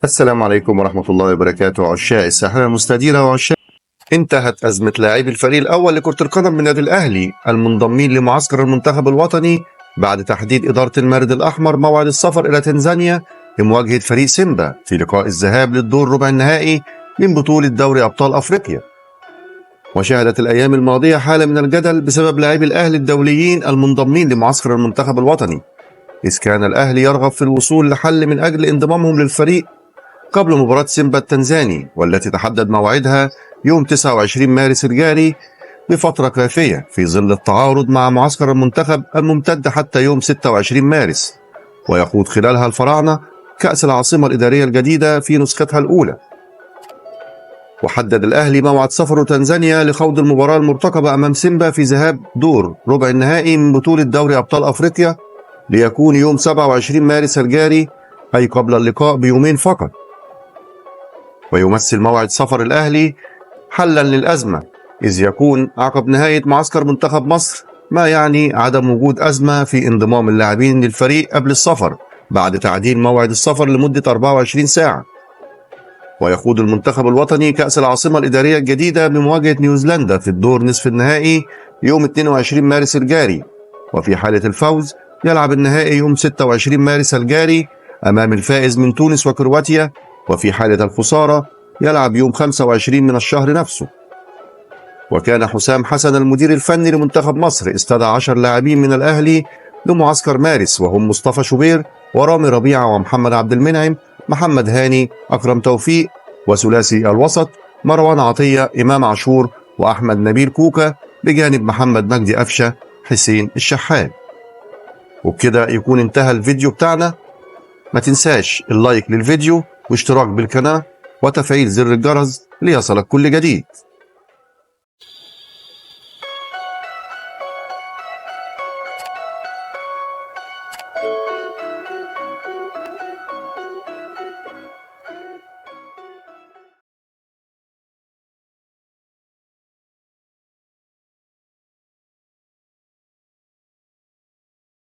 السلام عليكم ورحمة الله وبركاته. عشاق الساحرة المستديرة وعشاق. انتهت أزمة لاعبي الفريق الأول لكرة القدم من نادي الأهلي المنضمين لمعسكر المنتخب الوطني بعد تحديد إدارة المارد الأحمر موعد السفر إلى تنزانيا لمواجهة فريق سيمبا في لقاء الذهاب للدور ربع النهائي من بطولة دوري أبطال أفريقيا. وشهدت الأيام الماضية حالة من الجدل بسبب لاعبي الأهلي الدوليين المنضمين لمعسكر المنتخب الوطني، إذ كان الأهلي يرغب في الوصول لحل من أجل انضمامهم للفريق قبل مباراة سيمبا التنزاني، والتي تحدد موعدها يوم 29 مارس الجاري بفترة كافية في ظل التعارض مع معسكر المنتخب الممتد حتى يوم 26 مارس، ويخوض خلالها الفراعنة كأس العاصمة الإدارية الجديدة في نسختها الأولى. وحدد الأهلي موعد سفره تنزانيا لخوض المباراة المرتقبة أمام سيمبا في ذهاب دور ربع النهائي من بطولة دوري أبطال أفريقيا، ليكون يوم 27 مارس الجاري، أي قبل اللقاء بيومين فقط. ويمثل موعد سفر الأهلي حلا للأزمة، إذ يكون عقب نهاية معسكر منتخب مصر، ما يعني عدم وجود أزمة في انضمام اللاعبين للفريق قبل السفر بعد تعديل موعد السفر لمدة 24 ساعة. ويخوض المنتخب الوطني كأس العاصمة الإدارية الجديدة بمواجهة نيوزيلندا في الدور نصف النهائي يوم 22 مارس الجاري، وفي حالة الفوز يلعب النهائي يوم 26 مارس الجاري أمام الفائز من تونس وكرواتيا، وفي حالة الخسارة يلعب يوم 25 من الشهر نفسه. وكان حسام حسن المدير الفني لمنتخب مصر استدعى 10 لاعبين من الأهلي لمعسكر مارس، وهم مصطفى شوبير ورامي ربيعة ومحمد عبد المنعم، محمد هاني، أكرم توفيق، وثلاثي الوسط مروان عطية، إمام عاشور، وأحمد نبيل كوكا، بجانب محمد مجدي قفشة، حسين الشحات. وبكده يكون انتهى الفيديو بتاعنا. ما تنساش اللايك للفيديو واشتراك بالقناة وتفعيل زر الجرس ليصلك كل جديد.